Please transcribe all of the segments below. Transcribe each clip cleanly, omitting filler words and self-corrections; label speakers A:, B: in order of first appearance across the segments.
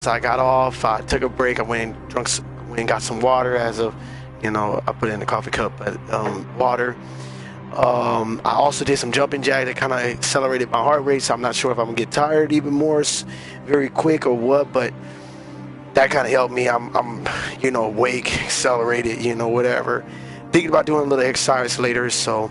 A: So I got off, I took a break, I went and got some water as of, I put in a coffee cup, but water. I also did some jumping jack that kind of accelerated my heart rate, so I'm not sure if I'm gonna get tired even more very quick or what, but that kind of helped me. I'm awake, accelerated, whatever. Thinking about doing a little exercise later, so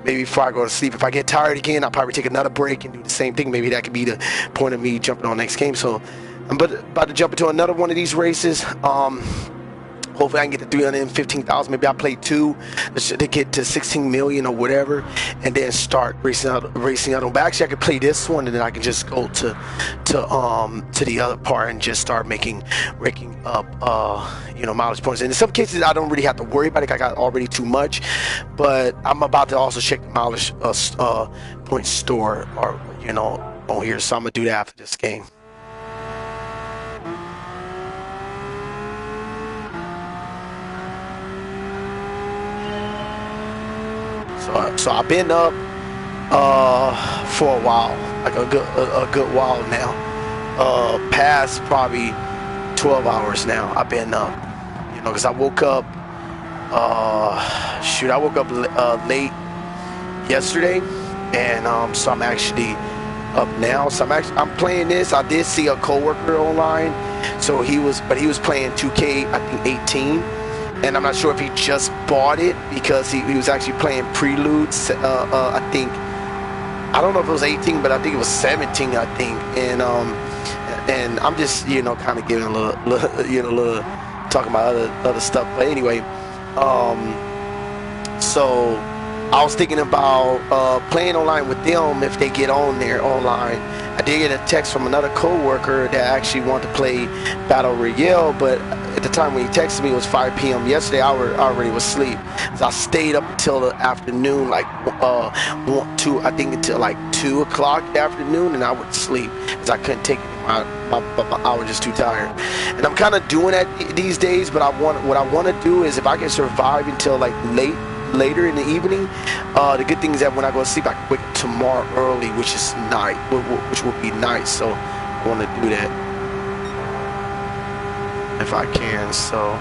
A: maybe before I go to sleep, if I get tired again, I'll probably take another break and do the same thing. Maybe that could be the point of me jumping on next game. So I'm about to jump into another one of these races. Hopefully I can get to 315,000. Maybe I'll play two to get to 16 million or whatever, and then start racing out on. But actually, I could play this one, and then I can just go to the other part and just start raking up mileage points. And in some cases, I don't really have to worry about it. I got already too much, but I'm about to also check the mileage point store on here. So I'm gonna do that after this game. So I've been up for a while, like a good while now. Past probably 12 hours now. I've been up, because I woke up. I woke up late yesterday, and so I'm actually up now. So I'm playing this. I did see a coworker online, so he was playing 2K, I think 18. And I'm not sure if he just bought it because he was actually playing Preludes. I think, I don't know if it was 18, but I think it was 17. I think, and I'm just kind of giving a little talking about other stuff. But anyway, so I was thinking about playing online with them if they get on there online. I did get a text from another coworker that actually wanted to play Battle Royale, but at the time when he texted me, it was 5 p.m. yesterday. I already was asleep. So I stayed up until the afternoon, like until like 2 o'clock in the afternoon, and I would sleep because I couldn't take it. I was just too tired. And I'm kind of doing that these days, but what I want to do is if I can survive until like later in the evening, the good thing is that when I go to sleep, I can wake up tomorrow early, which is night, which will be nice. So I want to do that if I can. So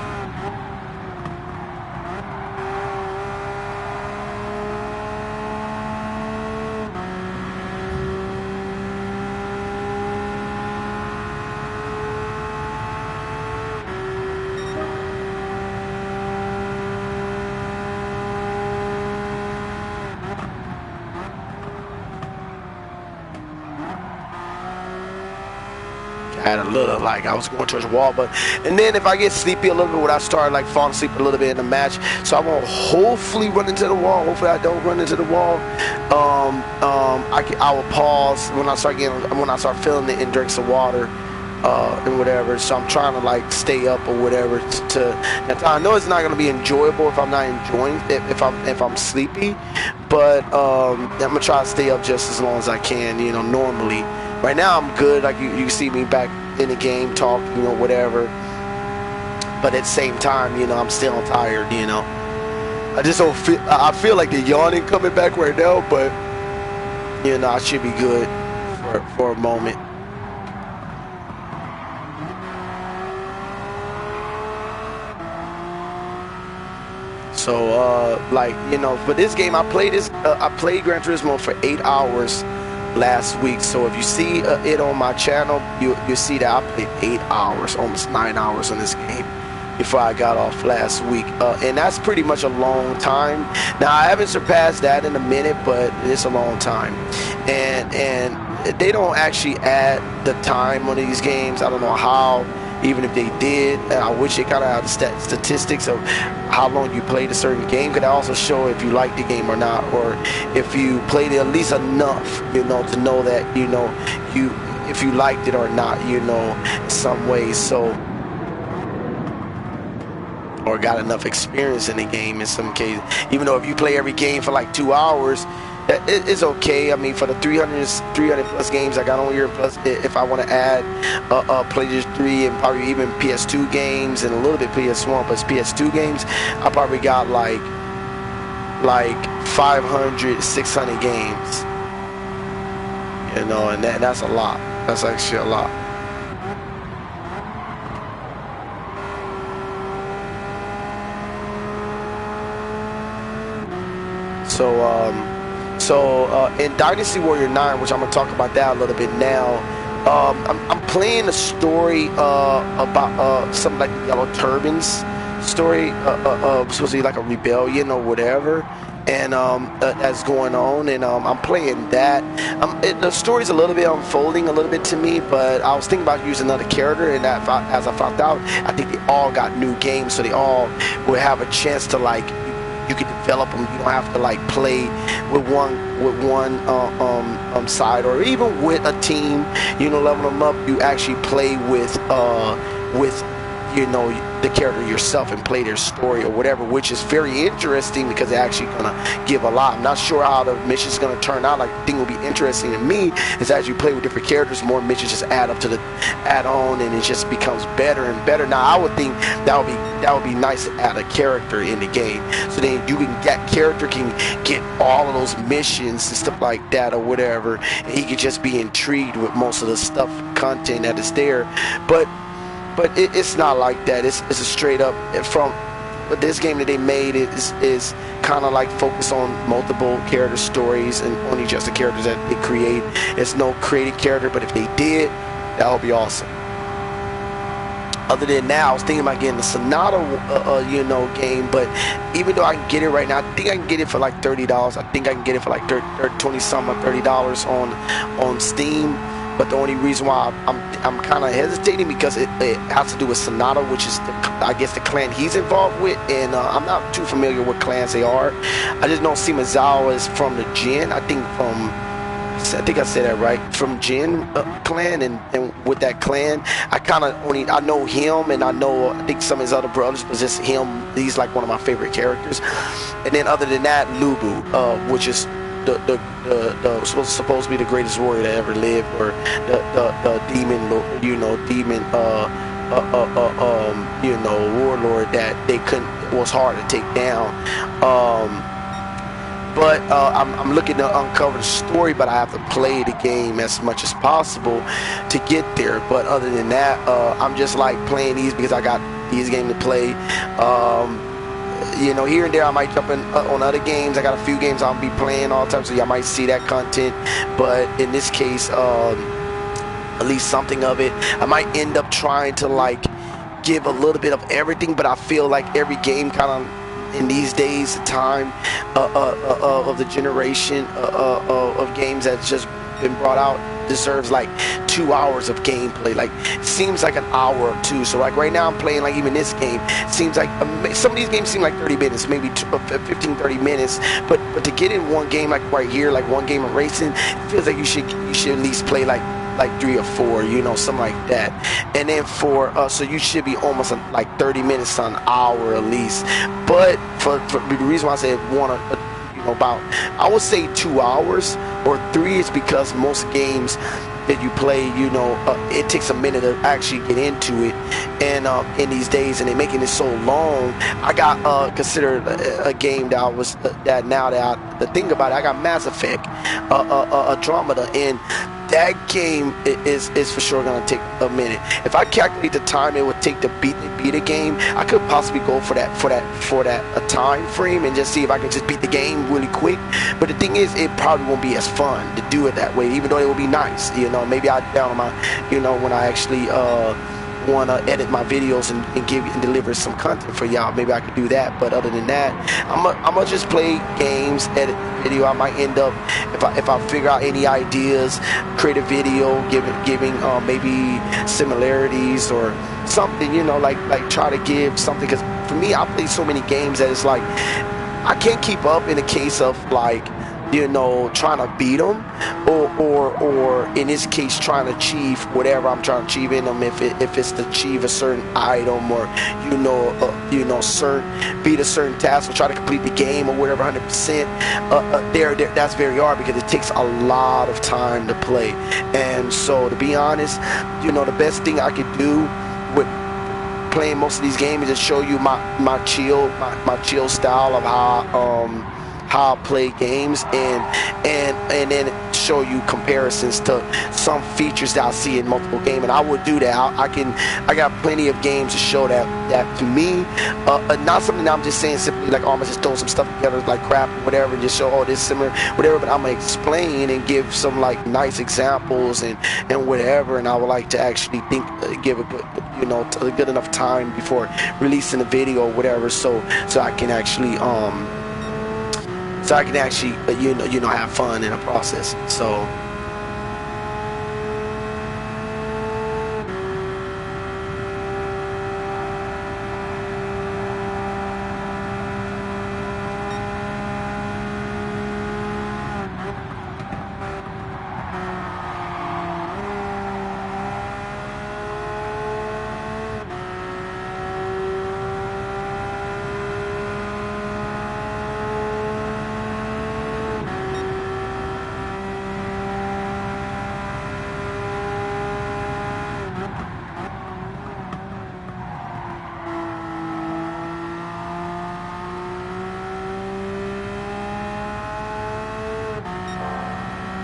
A: I had a little, like, I was going towards the wall, and then if I get sleepy a little bit, when I start like falling asleep a little bit in the match, so I won't hopefully run into the wall. Hopefully I don't run into the wall. I will pause when I start feeling it and drink some water and whatever. So I'm trying to like stay up or whatever. I know it's not gonna be enjoyable if I'm not enjoying it, if I'm sleepy, but I'm gonna try to stay up just as long as I can. Normally. Right now I'm good, like you see me back in the game talking, whatever. But at the same time, I'm still tired, I just don't feel, I feel like the yawning coming back right now, but I should be good for a moment. So for this game I played Gran Turismo for 8 hours last week. So if you see it on my channel, you see that I played 8 hours, almost 9 hours on this game before I got off last week, and that's pretty much a long time. Now I haven't surpassed that in a minute, but it's a long time, and they don't actually add the time on these games. I don't know how. Even if they did, I wish they kind of had the statistics of how long you played a certain game. Could also show if you like the game or not, or if you played it at least enough, to know that if you liked it or not, in some ways. So, or got enough experience in the game in some cases. Even though if you play every game for like 2 hours, it's okay. I mean, for the 300 plus games I got on here, plus if I want to add PlayStation 3 and probably even PS2 games and a little bit PS1, but PS2 games, I probably got like 500, 600 games. And that's a lot. That's actually a lot. In Dynasty Warrior 9, which I'm gonna talk about that a little bit now. I'm playing a story about something like the Yellow Turbans story, supposed to be like a rebellion or whatever, and that's going on, and I'm playing that. The story's a little bit unfolding a little bit to me, but I was thinking about using another character, and as I found out, I think they all got new games, so they all will have a chance to like. You can develop them. You don't have to like play with one side, or even with a team. You know, level them up. You actually play with you know, the character yourself and play their story or whatever, which is very interesting because they're actually gonna give a lot. I'm not sure how the mission's gonna turn out. Like, the thing will be interesting to me is as you play with different characters, more missions just add up to the add-on, and it just becomes better and better. Now, I would think that would be nice to add a character in the game, so then you can character can get all of those missions and stuff like that or whatever, and he could just be intrigued with most of the stuff content that is there, but it's not like that. It's a straight up from this game that they made is kind of like focused on multiple character stories and only just the characters that they create. It's no created character, but if they did, that would be awesome. Other than that, I was thinking about getting the Sonata, you know, game, but even though I can get it right now, I think I can get it for like $30. I think I can get it for like 20 something or $30 on Steam. But the only reason why I'm kind of hesitating because it has to do with Sonata, which is I guess the clan he's involved with, and I'm not too familiar with clans they are. I just know Simazawa is from the Jin. I think I said that right, from Jin clan, and with that clan, I know him, and I think some of his other brothers, but just him. He's like one of my favorite characters. And then other than that, Lubu, which is the supposed to be the greatest warrior that ever lived, or the demon, you know, you know, warlord that was hard to take down. But I'm looking to uncover the story, but I have to play the game as much as possible to get there. But other than that, I'm just like playing these because I got these games to play. You know, here and there I might jump in on other games. I got a few games I'll be playing all the time, so y'all might see that content. But in this case, at least something of it. I might end up trying to like give a little bit of everything, but I feel like every game kind of in these days, the time of the generation of games that's just been brought out deserves like 2 hours of gameplay. Like, it seems like an hour or two. So like right now I'm playing, like even this game, it seems like some of these games seem like 30 minutes, maybe 15-30 minutes, but to get in one game, like right here, like one game of racing, it feels like you should at least play like 3 or 4, you know, something like that. And then so you should be almost like 30 minutes to an hour at least. But for the reason why I said you know, about, I would say 2 hours or 3 is because most games that you play, you know, it takes a minute to actually get into it, and in these days, and they're making it so long. I got considered a game that was that now that the thing about it, I got Mass Effect Andromeda, and that game is for sure gonna take a minute. If I calculate the time it would take to beat a game, I could possibly go for that time frame and just see if I can just beat the game really quick. But the thing is, it probably won't be as fun to do it that way, even though it would be nice. You know, maybe I down on my, you know, when I actually want to edit my videos and give and deliver some content for y'all, maybe I could do that. But other than that, I'm gonna just play games, edit video. I might end up, if I figure out any ideas, create a video giving maybe similarities or something, you know, like try to give something, because for me, I play so many games that it's like I can't keep up in the case of like, you know, trying to beat them, or in this case trying to achieve whatever I'm trying to achieve in them. If it's to achieve a certain item, or you know, beat a certain task, or try to complete the game or whatever 100%, that's very hard because it takes a lot of time to play. And so to be honest, you know, the best thing I could do with playing most of these games is just show you my chill style of how I play games, and then show you comparisons to some features that I see in multiple games, and I would do that. I got plenty of games to show that to me, not something that I'm just saying simply like, oh, I'm gonna just throw some stuff together like crap or whatever and just show, oh, this similar whatever, but I'm gonna explain and give some like nice examples and whatever, and I would like to actually give a good, a good enough time before releasing the video or whatever, so I can actually have fun in the process.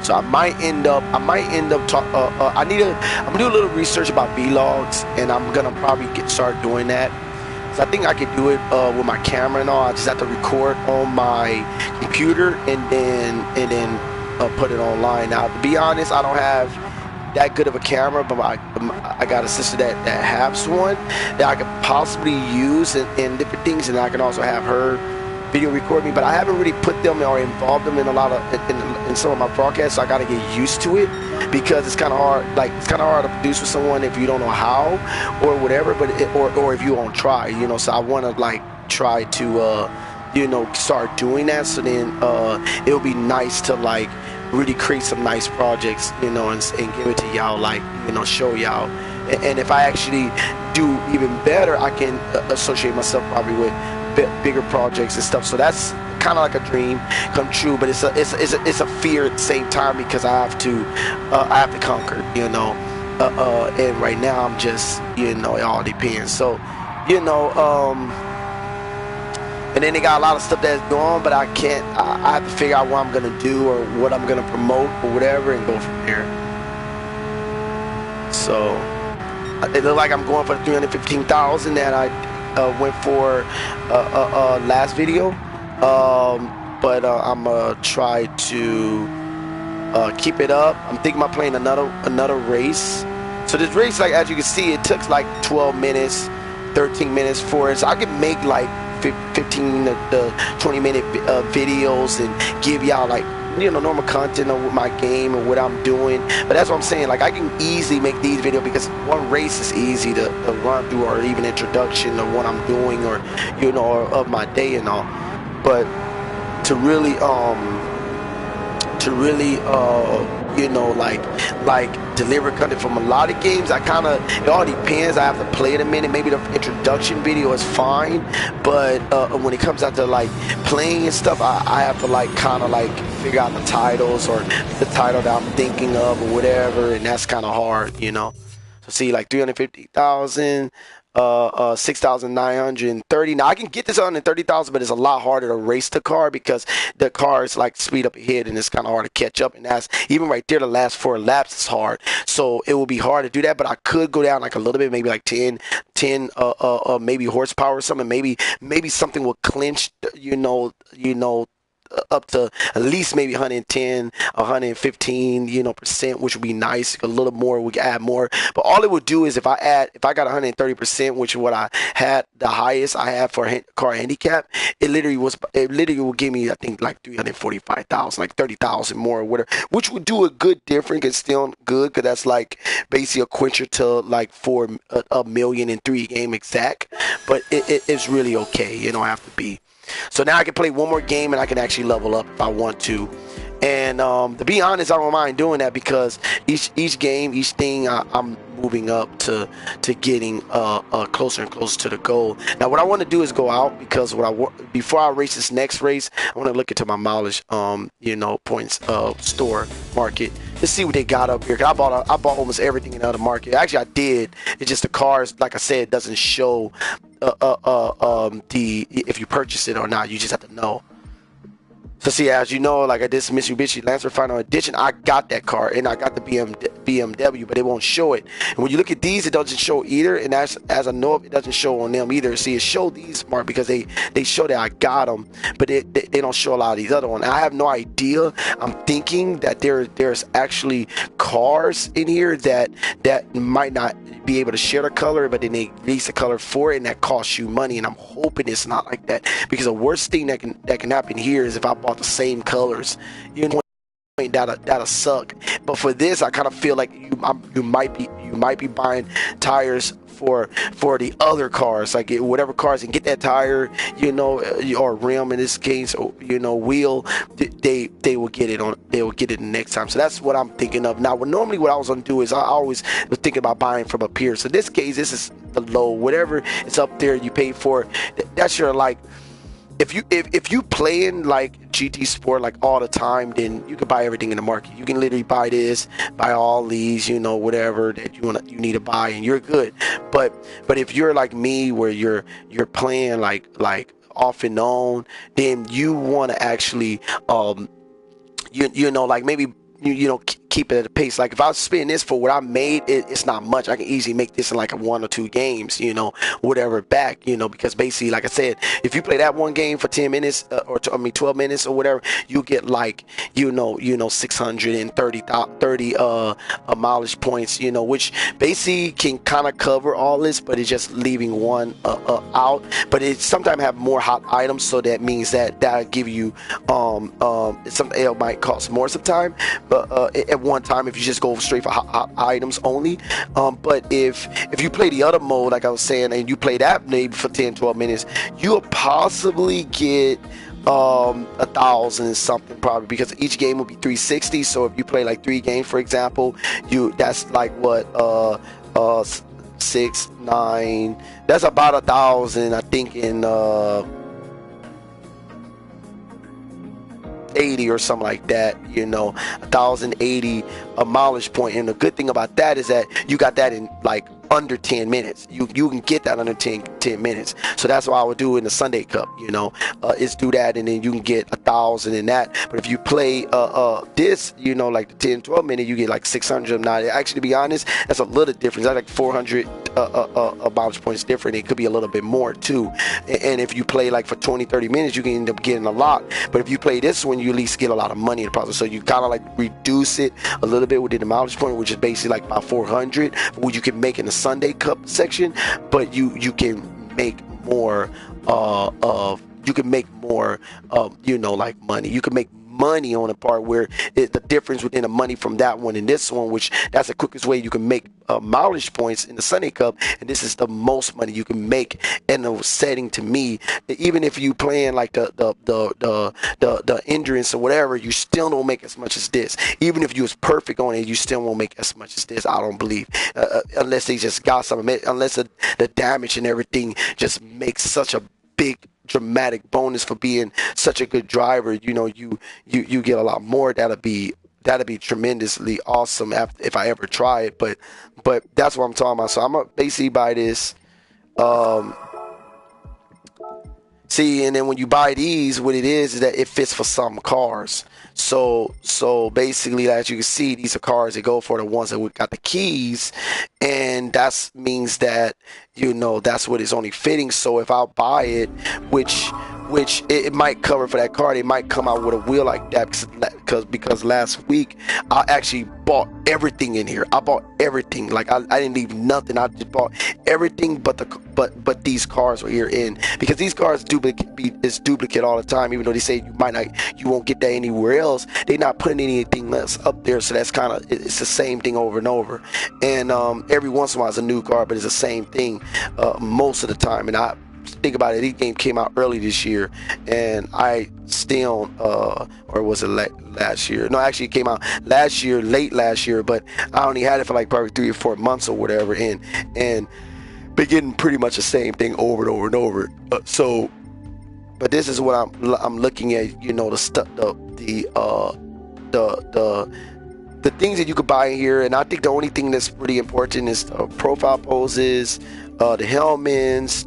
A: So I might end up I'm gonna do a little research about vlogs, and I'm gonna probably start doing that. So I think I could do it with my camera and all. I just have to record on my computer and then put it online. Now, to be honest, I don't have that good of a camera, but I got a sister that has one that I could possibly use in different things, and I can also have her video record me, but I haven't really put them or involved them in a lot of in some of my broadcasts, so I got to get used to it, because it's kind of hard. Like, it's kind of hard to produce with someone if you don't know how or whatever, but or if you won't try, so I want to like try to start doing that, so then it'll be nice to like really create some nice projects, and give it to y'all, like, show y'all, and if I actually do even better, I can associate myself probably with bigger projects and stuff. So that's kind of like a dream come true, but it's a fear at the same time, because I have to conquer, and right now I'm just, it all depends. So and then they got a lot of stuff that's going on, but I have to figure out what I'm gonna do or what I'm gonna promote or whatever, and go from there. So it looks like I'm going for the 315,000 that I went for last video, but I'm gonna try to keep it up. I'm thinking about playing another race. So this race, like, as you can see, it took like 12 minutes, 13 minutes for it. So I can make like 15 to 20 minute videos and give y'all like normal content of my game or what I'm doing. But that's what I'm saying, like, I can easily make these videos, because one race is easy to run through, or even introduction of what I'm doing, or or of my day and all. But to really like deliver content from a lot of games, it all depends. I have to play it a minute. Maybe the introduction video is fine, but when it comes out to like playing and stuff, I have to like kind of like figure out the titles, or the title that I'm thinking of or whatever, and that's kind of hard, So see, like 350,000, 6,930. Now I can get this 130,000, but it's a lot harder to race the car, because the cars like speed up ahead, and it's kind of hard to catch up. And that's even right there, the last 4 laps is hard. So it will be hard to do that, but I could go down like a little bit, maybe like 10 maybe horsepower or something. Maybe something will clinch, up to at least maybe 110, 115, percent, which would be nice. A little more, we could add more. But all it would do is if I got 130%, which is what I had, the highest I had for car handicap, it literally will give me, I think, like 345,000, like 30,000 more or whatever, which would do a good difference. It's still good, because that's like basically a quencher to like a million in 3 game exact. But it's really okay. You don't have to be. So now I can play one more game, and I can actually level up if I want to. And to be honest, I don't mind doing that, because each game, each thing, I'm moving up to getting closer and closer to the goal. Now what I want to do is go out, because before I race this next race, I want to look into my mileage points store market to see what they got up here. 'Cause I bought almost everything in the other market. Actually, I did. It's just the cars, like I said, doesn't show if you purchase it or not. You just have to know. So see, as you know, like I did some Mitsubishi Lancer Final Edition, I got that car and I got the BMW, but it won't show it. And when you look at these, it doesn't show either. And as I know, it doesn't show on them either. See, it showed these marked because they show that I got them, but they don't show a lot of these other ones. I have no idea. I'm thinking that there's actually cars in here that might not be able to share the color, but then they release the color for it, and that costs you money. And I'm hoping it's not like that, because the worst thing that can happen here is if I bought the same colors, you know, that'll suck. But for this, I kind of feel like you might be buying tires for the other cars, like whatever cars, and get that tire, you know, or rim in this case, or, you know, wheel, they will get it the next time. So that's what I'm thinking of now. Normally what I was gonna do is I always was thinking about buying from up here. So in this case, this is the low, whatever is up there you pay for. That's your, like, if you playing like GT Sport like all the time, then you can buy everything in the market. You can literally buy this, buy all these, you know, whatever that you need to buy, and you're good. But if you're like me, where you're playing like off and on, then you want to actually you know, like maybe you know, keep it at a pace. Like if I was spending this for what I made, it's not much. I can easily make this in like a 1 or 2 games, you know, whatever back, you know, because basically, like I said, if you play that one game for 10 minutes or 12 minutes or whatever, you get like, you know 630 mileage points, you know, which basically can kind of cover all this, but it's just leaving one out. But it sometimes have more hot items, so that means that'll give you it might cost more sometimes, but at one time, if you just go straight for hot items only. But if you play the other mode, like I was saying, and you play that maybe for 10-12 minutes, you'll possibly get 1,000 something, probably, because each game will be 360. So if you play like 3 games, for example, that's like what 6, 9, that's about 1,000, I think, in 80 or something like that, you know, 1,080 mileage point. And the good thing about that is that you got that in like under 10 minutes. You can get that under 10 minutes. So that's what I would do in the Sunday Cup, you know, is do that, and then you can get 1,000 in that. But if you play this, you know, like the 10-12 minute, you get like 600. Now, actually, to be honest, that's a little difference. That's like 400 mileage points different. It could be a little bit more too. And if you play like for 20-30 minutes, you can end up getting a lot. But if you play this one, you at least get a lot of money in the process. So you kind of like reduce it a little bit within the mileage point, which is basically like about 400, which you can make in the Sunday Cup section. But you can make more you know, like money. You can make money on a part where the difference within the money from that one and this one, which that's the quickest way you can make mileage points in the Sunday Cup, and this is the most money you can make in the setting. To me, even if you playing like the endurance or whatever, you still don't make as much as this. Even if you was perfect on it, you still won't make as much as this, I don't believe, unless they just got something, unless the damage and everything just makes such a big dramatic bonus for being such a good driver. You know, you get a lot more. That'll be tremendously awesome if I ever try it. But that's what I'm talking about. So I'm gonna basically buy this. See, and then when you buy these, what it is that it fits for some cars. So basically, as you can see, these are cars that go for the ones that we got the keys, and that means that, you know, that's what it's only fitting. So if I buy it, which it might cover for that car, they might come out with a wheel like that, because last week I actually bought everything in here. I bought everything. Like I didn't leave nothing. I just bought everything, but these cars were here in, because these cars duplicate all the time. Even though they say you won't get that anywhere else, they're not putting anything else up there. So that's kind of, it's the same thing over and over. And every once in a while it's a new car, but it's the same thing most of the time. And I think about it, this game came out early this year, and I still or was it last year? No, actually it came out last year, late last year, but I only had it for like probably 3 or 4 months or whatever, and been getting pretty much the same thing over and over and over. So but this is what I'm looking at, you know, the stuff, the things that you could buy in here. And I think the only thing that's really important is profile poses, the helmets,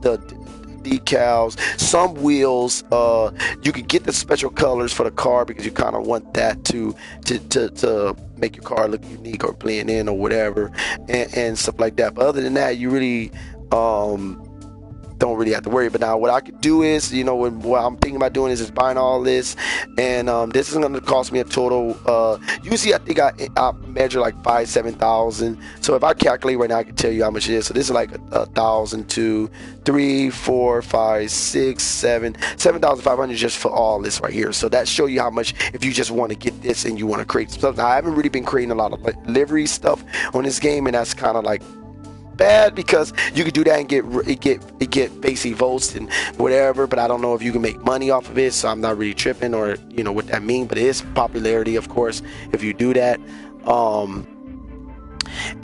A: decals, some wheels. You could get the special colors for the car because you kind of want that to make your car look unique or blend in or whatever, and stuff like that. But other than that, you really don't really have to worry. But now what I could do is, you know, what I'm thinking about doing is just buying all this, and this is going to cost me a total, usually I think I measure like 7,000. So if I calculate right now, I can tell you how much it is. So this is like 1,000, 2, 3, 4, 5, 6, 7, 7,500 just for all this right here. So that show you how much if you just want to get this and you want to create stuff. Now I haven't really been creating a lot of livery stuff on this game, and that's kind of like bad because you could do that and get basic votes and whatever, but I don't know if you can make money off of it, so I'm not really tripping or you know what that means. But it is popularity, of course, if you do that. And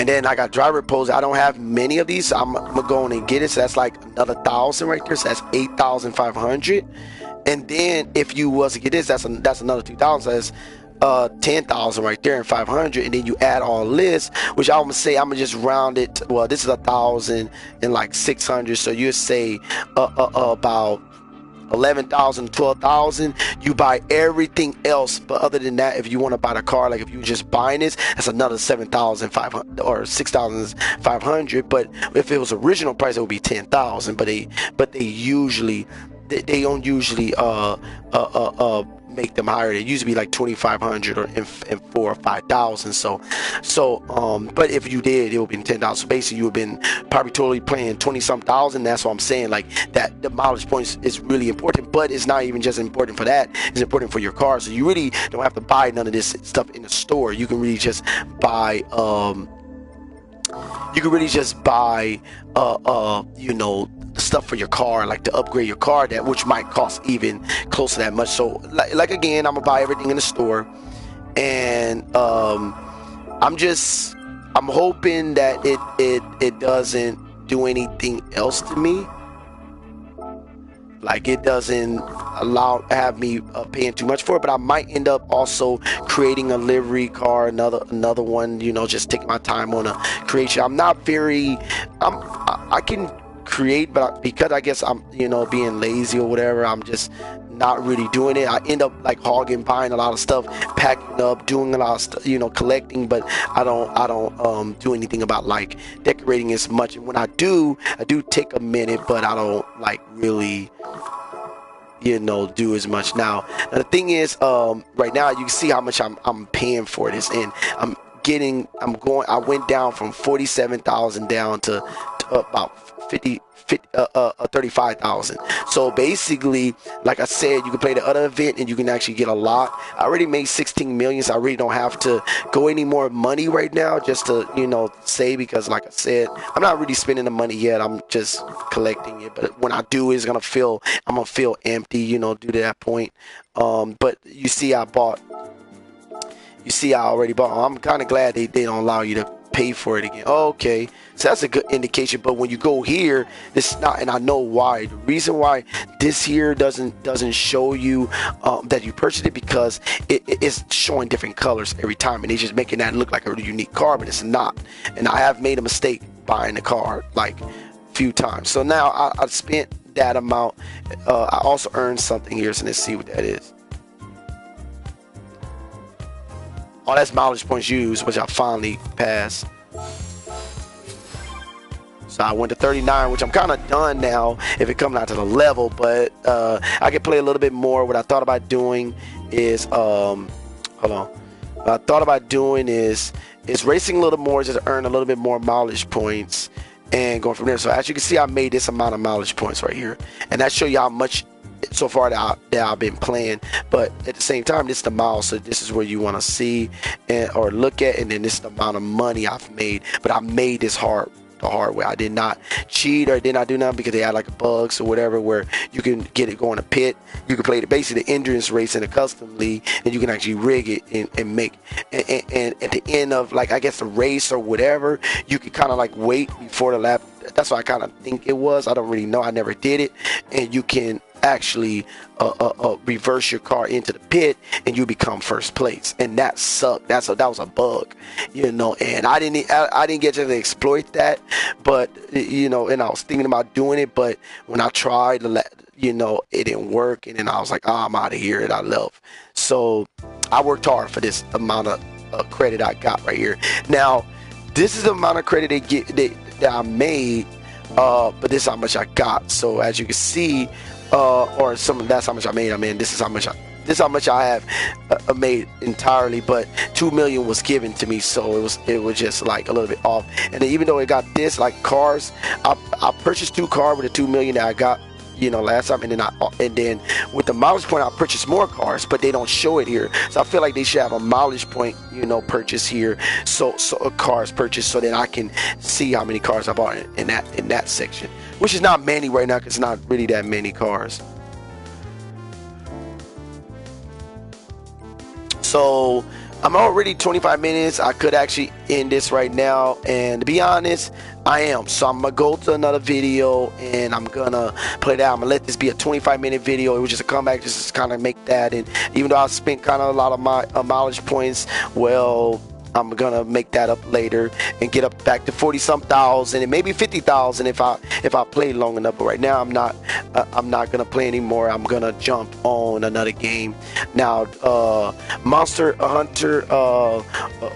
A: then I got driver pose. I don't have many of these, so I'm gonna go in and get it. So that's like another 1,000 right there. So that's 8,500. And then if you was to get this, that's another 2,000. So that's 10,000 right there and 500, and then you add all this, which I'm gonna say I'm gonna just round it. Well, this is 1,000 and like 600, so you say about 11,000, 12,000. You buy everything else, but other than that, if you want to buy the car, like if you just buying this, that's another 7,500 or 6,500. But if it was original price, it would be 10,000. But they usually they don't usually make them higher. They usually be like 2,500 or in 4,000 or 5,000. So but if you did, it would be 10,000. So basically you would have been probably totally paying 20-some thousand. That's what I'm saying, like that the mileage points is really important, but it's not even just important for that, it's important for your car. So you really don't have to buy none of this stuff in the store. You can really just buy you know, stuff for your car, like to upgrade your car, that which might cost even close to that much. So like again, I'm gonna buy everything in the store, and I'm hoping that it doesn't do anything else to me, like it doesn't have me paying too much for it. But I might end up also creating a livery car, another one, you know, just taking my time on a creation. I can create, but because I guess I'm, you know, being lazy or whatever, I'm just not really doing it. I end up like buying a lot of stuff, packing up, doing a lot of stuff, you know, collecting, but I don't do anything about like decorating as much. And when I do take a minute, but I don't like really, you know, do as much. Now the thing is, right now you can see how much I'm paying for this, and I went down from 47,000 down to about 35,000. So basically, like I said, you can play the other event and you can actually get a lot. I already made 16 million, so I really don't have to go any more money right now, just to, you know, say, because like I said, I'm not really spending the money yet. I'm just collecting it, but when I do, I'm gonna feel empty, you know, due to that point. But you see I already bought. I'm kind of glad they don't allow you to pay for it again. Okay, so that's a good indication. But when you go here, it's not, and I know why. The reason why this here doesn't show you that you purchased it, because it's showing different colors every time, and it's just making that look like a unique car, but it's not. And I have made a mistake buying the car like a few times. So now I spent that amount. I also earned something here, so let's see what that is. Oh, that's mileage points used, which I finally passed. So I went to 39, which I'm kind of done now if it comes down to the level, but I can play a little bit more. What I thought about doing is, hold on. What I thought about doing is racing a little more, just to earn a little bit more mileage points and going from there. So as you can see, I made this amount of mileage points right here, and that show you how much so far that I've been playing. But at the same time, this is the miles, so this is where you want to see or look at, and then this is the amount of money I've made. But I made this the hard way. I did not cheat or did not do nothing, because they had like bugs or whatever where you can get it going to pit. You can play basically the endurance race in a custom league, and you can actually rig it and make, and at the end of, like, I guess the race or whatever, you can kind of like wait before the lap. That's what I kind of think it was. I don't really know. I never did it. And you can actually reverse your car into the pit and you become first place. And that sucked. That was a bug, you know. And I didn't get to exploit that, but you know, and I was thinking about doing it, but when I tried to you know, it didn't work, and then I was like, oh, I'm out of here, and I left. So I worked hard for this amount of credit I got right here. Now, this is the amount of credit that I made, but this is how much I got. So as you can see, that's how much I made. I mean, this is how much I have made entirely, but 2 million was given to me, so it was just like a little bit off. And then even though it got this, like cars, I purchased 2 cars with the 2 million that I got, you know, last time, and then with the mileage point I purchased more cars, but they don't show it here. So I feel like they should have a mileage point, you know, purchase here, so a cars purchase, so that I can see how many cars I bought in that section, which is not many right now, because it's not really that many cars. So I'm already 25 minutes. I could actually end this right now, and to be honest, I am. So I'm gonna go to another video and I'm gonna play that. I'm gonna let this be a 25-minute video. It was just a comeback, just to kind of make that. And even though I spent kind of a lot of my mileage points, well, I'm gonna make that up later and get up back to 40-some thousand and maybe 50,000 if I play long enough. But right now I'm not gonna play anymore. I'm gonna jump on another game now. Monster Hunter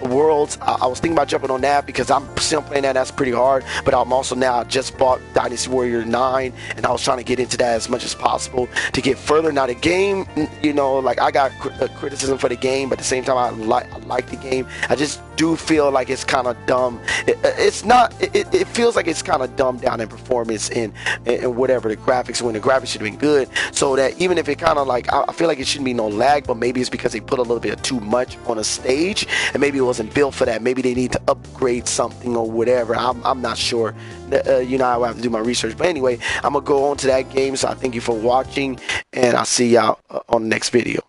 A: Worlds. I was thinking about jumping on that because I'm still playing that. That's pretty hard. But I'm also now, I just bought Dynasty Warrior 9, and I was trying to get into that as much as possible to get further. Now the game, you know, like I got criticism for the game, but at the same time I like the game. I just do feel like it's kind of dumb. It feels like it's kind of dumbed down in performance and whatever the graphics, when the graphics should have been good, so that even if it kind of like, I feel like it shouldn't be no lag, but maybe it's because they put a little bit of too much on a stage and maybe it wasn't built for that. Maybe they need to upgrade something or whatever. I'm not sure. You know, I will have to do my research, but anyway, I'm gonna go on to that game. So I thank you for watching, and I'll see y'all on the next video.